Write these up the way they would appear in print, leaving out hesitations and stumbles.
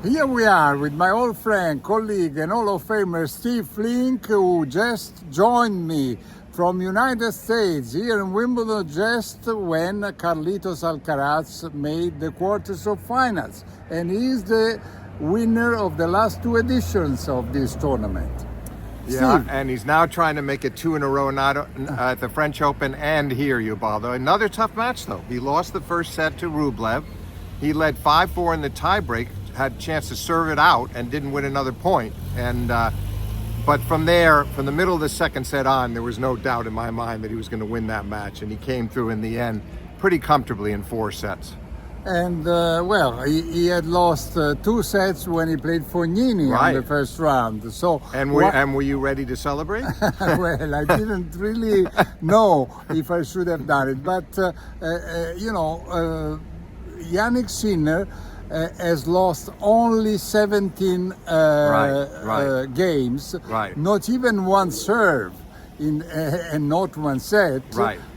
Here we are with my old friend, colleague, and Hall of Famer Steve Flink, who just joined me from United States here in Wimbledon just when Carlitos Alcaraz made the quarters of finals. And he's the winner of the last two editions of this tournament. Yeah, Steve. and he's now trying to make it two in a row, not at the French Open and here, Ubaldo. Another tough match, though. He lost the first set to Rublev. He led 5-4 in the tiebreak, had a chance to serve it out and didn't win another point. And but from there, from the middle of the second set on, there was no doubt in my mind that he was going to win that match. And he came through in the end pretty comfortably in 4 sets. And he had lost 2 sets when he played Fognini Right. in the first round. So And were you ready to celebrate? well, I didn't really know if I should have done it, but Yannick Sinner has lost only 17 games, Right. not even one serve and not one set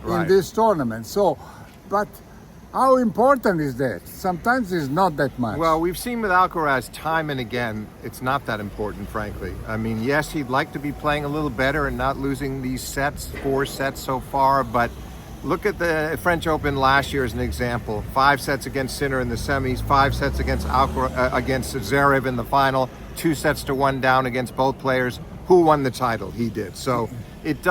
in this tournament. So, but how important is that? Sometimes it's not that much. Well, we've seen with Alcaraz time and again, it's not that important, frankly. I mean, yes, he'd like to be playing a little better and not losing these sets, 4 sets so far, but look at the French Open last year as an example. 5 sets against Sinner in the semis, 5 sets against against Zverev in the final, 2 sets to 1 down against both players. Who won the title? He did. So it's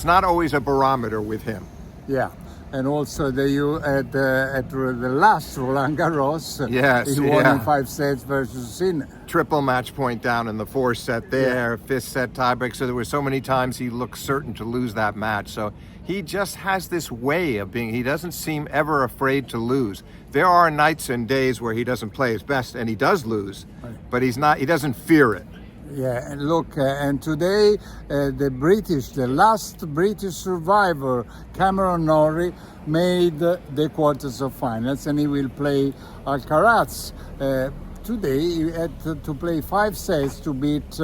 not always a barometer with him. Yeah. And also at the last Roland Garros, Yes, he won in 5 sets versus Sinner. Triple match point down in the 4th set there, 5th set tiebreak. So there were so many times he looked certain to lose that match. So he just has this way of being, he doesn't seem ever afraid to lose. There are nights and days where he doesn't play his best and he does lose, but he doesn't fear it. Yeah, and look, and today the last British survivor, Cameron Norrie, made the quarters of finals, and he will play Alcaraz. Today he had to play 5 sets to beat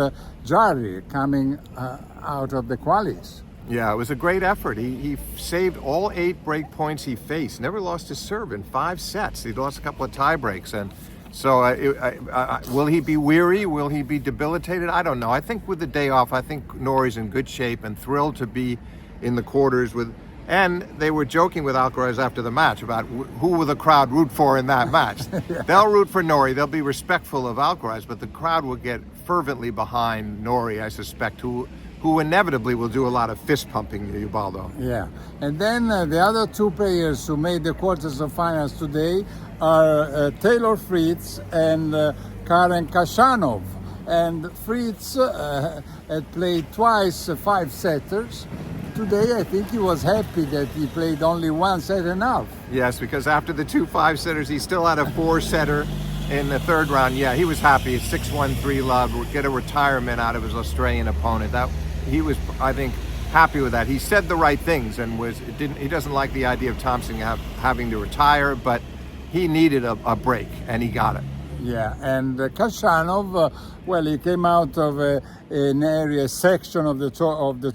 Jarry, coming out of the qualies. Yeah, it was a great effort. He saved all 8 break points he faced. Never lost his serve in 5 sets. He lost a couple of tie breaks, and so will he be weary? Will he be debilitated? I don't know. I think with the day off, I think Norrie's in good shape and thrilled to be in the quarters with. And they were joking with Alcaraz after the match about who will the crowd root for in that match. Yeah. They'll root for Norrie. They'll be respectful of Alcaraz, but the crowd will get fervently behind Norrie, I suspect, who inevitably will do a lot of fist pumping, Ubaldo. Yeah, and then the other 2 players who made the quarters of finals today are Taylor Fritz and Karen Khachanov. And Fritz had played twice 5-setters. Today I think he was happy that he played only 1 set and a half. Yes, because after the 2 5-setters, he still had a 4-setter in the 3rd round. Yeah, he was happy. 6-1, 3-love, get a retirement out of his Australian opponent. He was, I think, happy with that. He said the right things and he doesn't like the idea of Thompson having to retire, but he needed a break, and he got it. Yeah, and Khachanov, he came out of an area section of the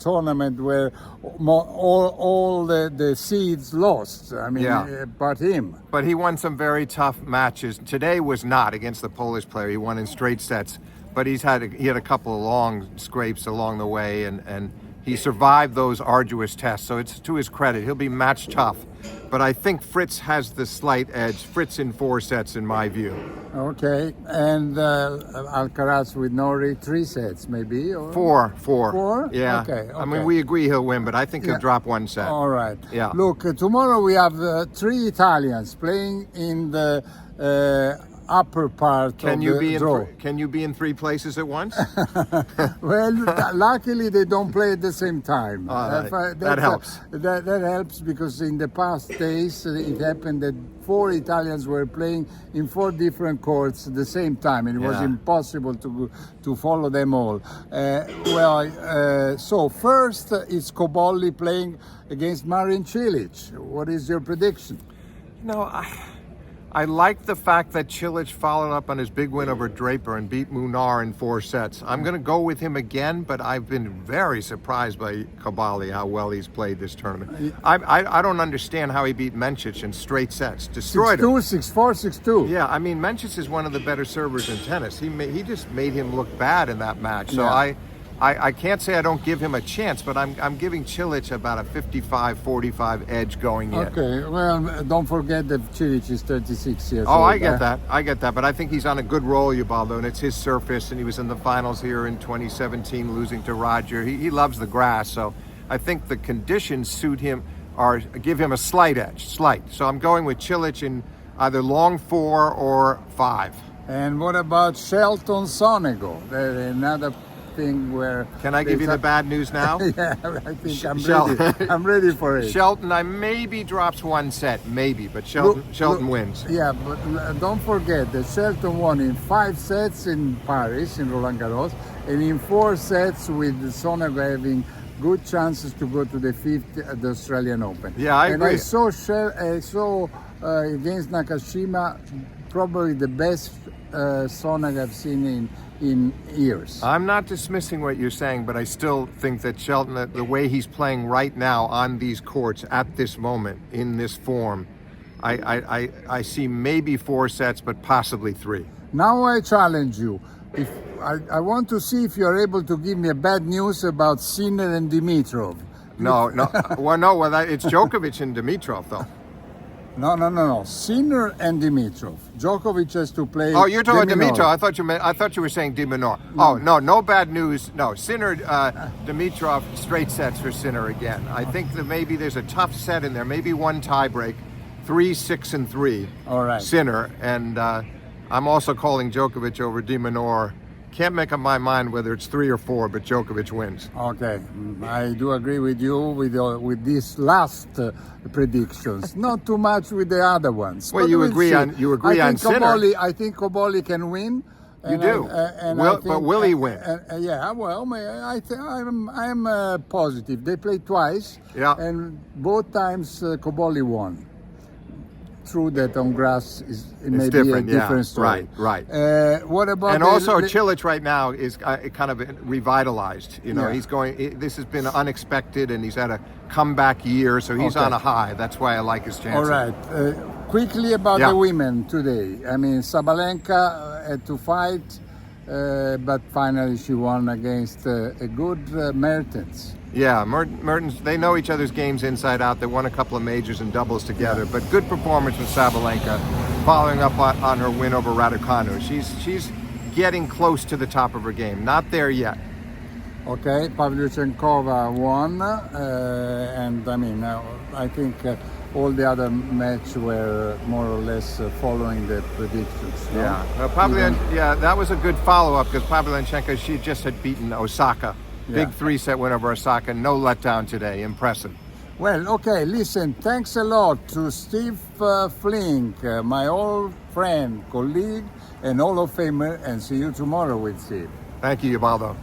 tournament where all the seeds lost. I mean, but him. But he won some very tough matches. Today was not against the Polish player. He won in straight sets, but he had a couple of long scrapes along the way, and he survived those arduous tests. So it's to his credit. He'll be match tough. But I think Fritz has the slight edge. Fritz in 4 sets, in my view. Okay, and Alcaraz with Norrie 3 sets, maybe? Or? 4. 4? Yeah. Okay. I mean, we agree he'll win, but I think he'll drop 1 set. All right. Yeah. Look, tomorrow we have 3 Italians playing in the upper part of the draw. Can you be in 3 places at once? Well, luckily they don't play at the same time. That helps. That helps because in the past days it happened that 4 Italians were playing in 4 different courts at the same time, and it was impossible to follow them all. So first is Cobolli playing against Marin Cilic. What is your prediction? No, I like the fact that Cilic followed up on his big win over Draper and beat Munar in 4 sets. I'm going to go with him again, but I've been very surprised by Cabali, how well he's played this tournament. I don't understand how he beat Mencic in straight sets. Destroyed him. 6-2, 6-4, 6-2. Yeah, I mean, Mencic is one of the better servers in tennis. He just made him look bad in that match. So Yeah. I can't say I don't give him a chance, but I'm giving Cilic about a 55-45 edge going in. Okay, well, don't forget that Cilic is 36 years old. Oh, I get that. But I think he's on a good roll, Ubaldo, and it's his surface, and he was in the finals here in 2017, losing to Roger. He loves the grass, so I think the conditions suit him, or give him a slight edge, So I'm going with Cilic in either long 4 or 5. And what about Shelton Sonego? Another thing where... Can I give you the bad news now? Yeah, I think I'm ready for it. Shelton, I maybe drops 1 set, maybe, but Shelton wins. Yeah, but don't forget that Shelton won in 5 sets in Paris, in Roland Garros, and in 4 sets with Sonego having good chances to go to the 5th at the Australian Open. Yeah, I agree. And I saw against Nakashima probably the best Sonego I've seen in years. I'm not dismissing what you're saying, but I still think that Shelton, the way he's playing right now on these courts at this moment in this form, I see maybe 4 sets, but possibly 3. Now I challenge you. If I want to see if you're able to give me a bad news about Sinner and Dimitrov. No. It's Djokovic and Dimitrov, though. No. Sinner and Dimitrov. Djokovic has to play. Oh, you're talking de Minaur. Dimitrov. I thought you were saying de Minaur. Oh, no bad news. No, Sinner, Dimitrov, straight sets for Sinner again. I think that maybe there's a tough set in there. Maybe 1 tiebreak, 3, 6, and 3. All right. Sinner, and I'm also calling Djokovic over de Minaur. Can't make up my mind whether it's 3 or 4, but Djokovic wins. Okay, I do agree with you with these last predictions. Not too much with the other ones. Well, you agree on Sinner. I think Cabali can win. You do. But will he win? Yeah. Well, I'm positive. They played twice. Yeah. And both times Cabali won. True that on grass may be a different story. Right. What about also Cilic right now is kind of revitalized. You know, he's going. This has been unexpected, and he's had a comeback year, so he's on a high. That's why I like his chances. All right. Quickly about the women today. I mean, Sabalenka had to fight, but finally she won against a good Mertens. Yeah, Mertens, they know each other's games inside out. They won a couple of majors and doubles together, but good performance from Sabalenka, following up on her win over Raducanu. She's getting close to the top of her game. Not there yet. Okay, Pavlyuchenkova won, and I mean, I think all the other matches were more or less following the predictions. No? Yeah, that was a good follow-up because Pavlyuchenko, she just had beaten Osaka. Big 3-set win over Osaka. No letdown today. Impressive. Well, okay, listen, thanks a lot to Steve Flink, my old friend, colleague, and Hall of Famer, and see you tomorrow with Steve. Thank you, Ubaldo.